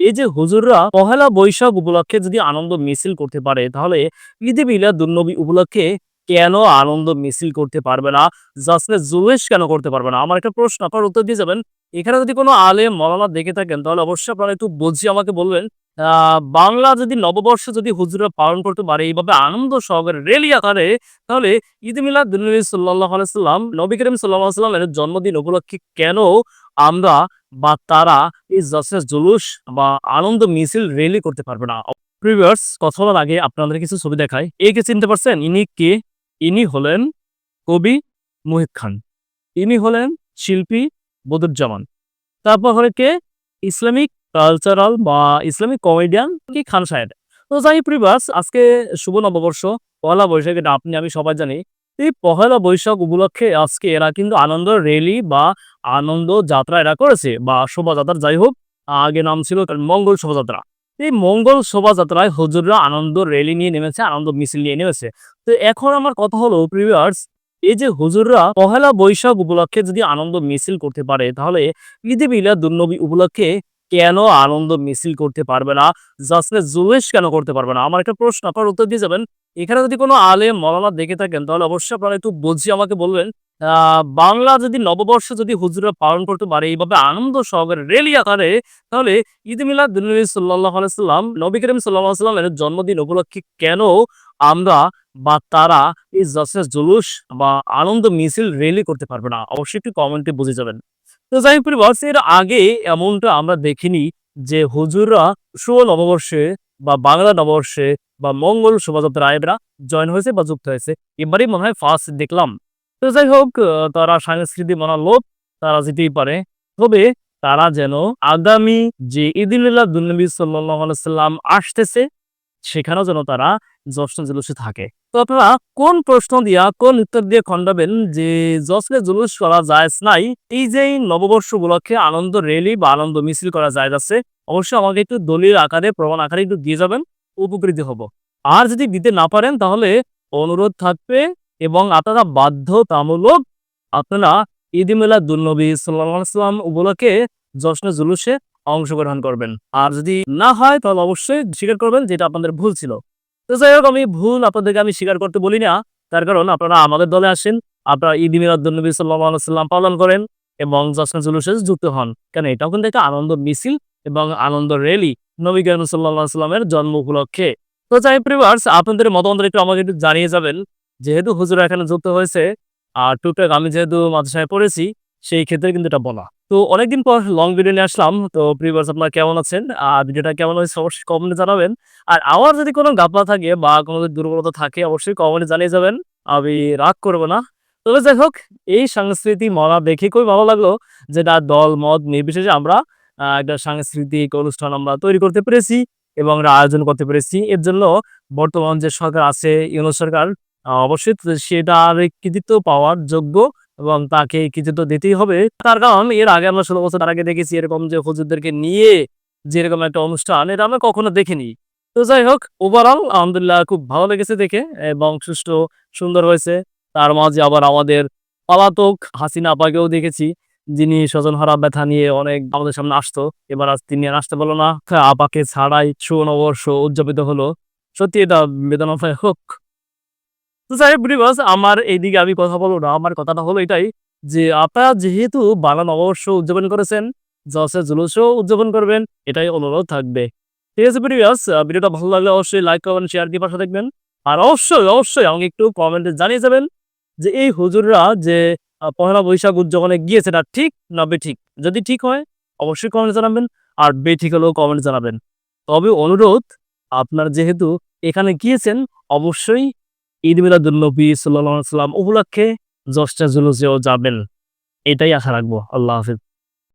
এই যে হুজুররা পহেলা বৈশাখ উপলক্ষে যদি আনন্দ মিছিল করতে পারে, তাহলে ঈদে মিলাদুন্নবী উপলক্ষে কেন আনন্দ মিছিল করতে পারবে না? জাসনে জুলুস কেন করতে পারবে না? আমার একটা প্রশ্ন, আপনারা উত্তর দিয়ে যাবেন। এখানে যদি কোনো আলেম মাওলানা দেখে থাকেন, তাহলে অবশ্যই আপনারা একটু বুঝিয়ে আমাকে বলবেন। আ বাংলা যদি নববর্ষ যদি হুজুররা পালন করতে পারে এইভাবে আনন্দ সহকারে রেলি আকারে, তাহলে ঈদে মিলাদুন্নবী সাল্লাল্লাহু আলাইহি সাল্লাম, নবী করিম সাল্লাল্লাহু আলাইহি সাল্লামের জন্মদিন উপলক্ষে কেন আমরা বা তারা এই জাসেস জুলুস বা আনন্দ মিছিল রেলি করতে পারবে না? ভিউয়ার্স, কথা বলার আগে আপনাদের কিছু ছবি দেখাই। একে চিনতে পারছেন? ইনি কে? ইনি হলেন কবি মুহিত খান। ইনি হলেন শিল্পী বদরুজ্জামান। তারপর হলে কে? ইসলামিক কালচারাল বা ইসলামিক কমেডিয়ান কি খান সাহেব। তো যাই ভিউয়ার্স, আজকে শুভ নববর্ষ, পহেলা বৈশাখ, এটা আপনি আমি সবাই জানি। এই পহেলা বৈশাখ উপলক্ষে আজকে এরা কিন্তু আনন্দ রেলি বা আনন্দ যাত্রা এরা করেছে বা শোভাযাত্রা, যাই হোক। আগে নাম ছিল মঙ্গল শোভাযাত্রা। এই মঙ্গল শোভাযাত্রায় হুজুররা আনন্দ রেলি নিয়ে নেমেছে, আনন্দ মিছিল নিয়ে নেমেছে। তো এখন আমার কথা হলো ভিউয়ার্স, এই যে হুজুররা পহেলা বৈশাখ উপলক্ষে যদি আনন্দ মিছিল করতে পারে, তাহলে ঈদে মিলাদুন্নবী উপলক্ষে কেন আনন্দ মিছিল করতে পারবে না? জাসনে জুলুস কেন করতে পারবে না? আমার একটা প্রশ্ন, আপনারা উত্তর দিয়ে যাবেন। এখানে যদি কোনো আলেম মাওলানা দেখে থাকেন, তাহলে অবশ্যই আপনারা একটু বুঝিয়ে আমাকে বলবেন। বাংলা যদি নববর্ষ যদি হুজুররা পালন করতে পারে এইভাবে আনন্দ সহকারে রেলি আকারে, তাহলে ঈদে মিলাদুন্নবী সাল্লাল্লাহু আলাইহি সাল্লাম, নবী করিম সাল্লাল্লাহু আলাইহি সাল্লামের জন্মদিন উপলক্ষে কেন আমরা বা তারা এই জাসেস জুলুস বা আনন্দ মিছিল রেলি করতে পারবে না? অবশ্যই একটু কমেন্টে বুঝে যাবেন। তো যাই হোক ভিউয়ার্স, এর আগে এমনটা আমরা দেখিনি যে হুজুররা শুভ নববর্ষে বা বাংলা নববর্ষে বা মঙ্গল শোভাযাত্রায় এরা জয়েন হয়েছে বা যুক্ত হয়েছে। এবারেই মনে হয় ফার্স্ট দেখলাম। তো যাই হোক, তারা সাংস্কৃতিক মনা লোক, তারা যেতেই পারে। তবে তারা যেন আগামী যে ঈদুল মিলাদুন্নবী সাল্লাল্লাহু আলাইহি সাল্লাম আসতেছে, সেখানেও যেন তারা জশ্নে জুলুসে থাকে। তো আপনারা কোন প্রশ্ন দিয়া, কোন উত্তর দিয়ে খন্ডাবেন যে জশ্নে জুলুস করা জায়েজ নাই? এই যে এই নববর্ষ উপলক্ষে আনন্দ রেলি বা আনন্দ মিছিল করা জায়েজ আছে, অবশ্যই আমাকে একটু দলিল আকারে, প্রমাণ আকারে একটু দিয়ে যাবেন, উপকৃত হব। আর যদি দিতে না পারেন, তাহলে অনুরোধ থাকবে এবং আপনারা বাধ্যতামূলক আপনারা ঈদ মিলাদুন্নবী সাল্লাল্লাহু আলাইহি ওয়াসাল্লাম উপলক্ষে জশ্নে জুলুসে অংশগ্রহণ করবেন। আর যদি না হয়, তাহলে অবশ্যই স্বীকার করবেন যে এটা আপনাদের ভুল ছিল। তো যাই হোক, আমি ভুল আপনাদেরকে আমি স্বীকার করতে বলি না। তার কারণ আপনারা আমাদের দলে আসেন, আপনারা ঈদ মিলাদুন্নবী সাল্লাল্লাহু আলাইহি ওয়াসাল্লাম পালন করেন এবং জশ্নে জুলুসে যুক্ত হন। কেন, এটাও কিন্তু একটা আনন্দ মিছিল এবং আনন্দ রেলি নবী করিম সাল্লাল্লাহু আলাইহি ওয়াসাল্লামের জন্ম উপলক্ষে। তো যাই হোক ভিউয়ার্স, আপনাদের মতামত একটু আমাকে একটু জানিয়ে যাবেন। যেহেতু হুজুরা এখানে যুক্ত হয়েছে, আর টুকটাক আমি যেহেতু মাদ্রাসায় পড়েছি, সেই ক্ষেত্রে কিন্তু এটা বলা। তো অনেকদিন পর লং ভিডিও নিয়ে আসলাম। তো ভিউয়ার্স, আপনারা কেমন আছেন? ভিডিওটা কেমন হয়েছে অবশ্যই কমেন্টে জানাবেন। আর আমার যদি কোনো গাফলা থাকে বা কোনো যদি দুর্বলতা থাকে, অবশ্যই কমেন্টে জানিয়ে যাবেন। আমি রাগ করব না। তবে যাই হোক, এই সাংস্কৃতিক মহড়া দেখে খুবই ভালো লাগলো যে না, দল মত নির্বিশেষে আমরা একটা সাংস্কৃতিক অনুষ্ঠান আমরা তৈরি করতে পেরেছি এবং আমরা আয়োজন করতে পেরেছি। এর জন্য বর্তমান যে সরকার আছে, ইউনূস সরকার, অবশ্যই সেটার কৃতিত্ব পাওয়ার যোগ্য এবং তাকে কৃতিত্ব দিতেই হবে। তার কারণ এর আগে আমরা ১৬ বছর আগে দেখেছি এরকম যে হুজুরদেরকে নিয়ে যে এরকম একটা অনুষ্ঠান, এটা আমরা কখনো দেখিনি। তো যাই হোক, ওভারঅল আলহামদুলিল্লাহ খুব ভালো লেগেছে দেখে এবং সুষ্ঠু সুন্দর হয়েছে। তার মাঝে আবার আমাদের পলাতক হাসিনা আপাকেও দেখেছি, যিনি স্বজনহারা ব্যথা নিয়ে অনেক আমাদের সামনে আসতো। এবার আজ তিনি আর আসতে পারল না। আপাকে ছাড়াই শুভ নববর্ষ উদযাপিত হলো। সত্যি এটা বেদনাদায়ক হোক। তো যাই হোক ভিউয়ার্স, আমার এইদিকে আমি কথা বলব না। আমার কথাটা হলো এটাই যে আপনারা যেহেতু বাংলা নববর্ষ উদযাপন করেছেন, জলসা জুলুসও উদযাপন করবেন, এটাই অনুরোধ থাকবে। ঠিক আছে ভিউয়ার্স, ভিডিওটা ভালো লাগলে অবশ্যই লাইক, কমেন্ট, শেয়ার দিয়ে পাশে থাকবেন। আর অবশ্যই আমাকে একটু কমেন্টে জানিয়ে যাবেন যে এই হুজুররা যে পহেলা বৈশাখ উদযাপনে গিয়েছে, এটা ঠিক না বেঠিক? যদি ঠিক হয় অবশ্যই কমেন্টে জানাবেন, আর বেঠিক হলেও কমেন্টে জানাবেন। তবে অনুরোধ, আপনারা যেহেতু এখানে গিয়েছেন, অবশ্যই ঈদ মিলাদুন্নবী সাল্লাল্লাহু আলাইহি ওয়াসাল্লাম উপলক্ষে জশ্নে জুলুসেও যাবেন। এটাই আশা রাখবো। আল্লাহ হাফেজ।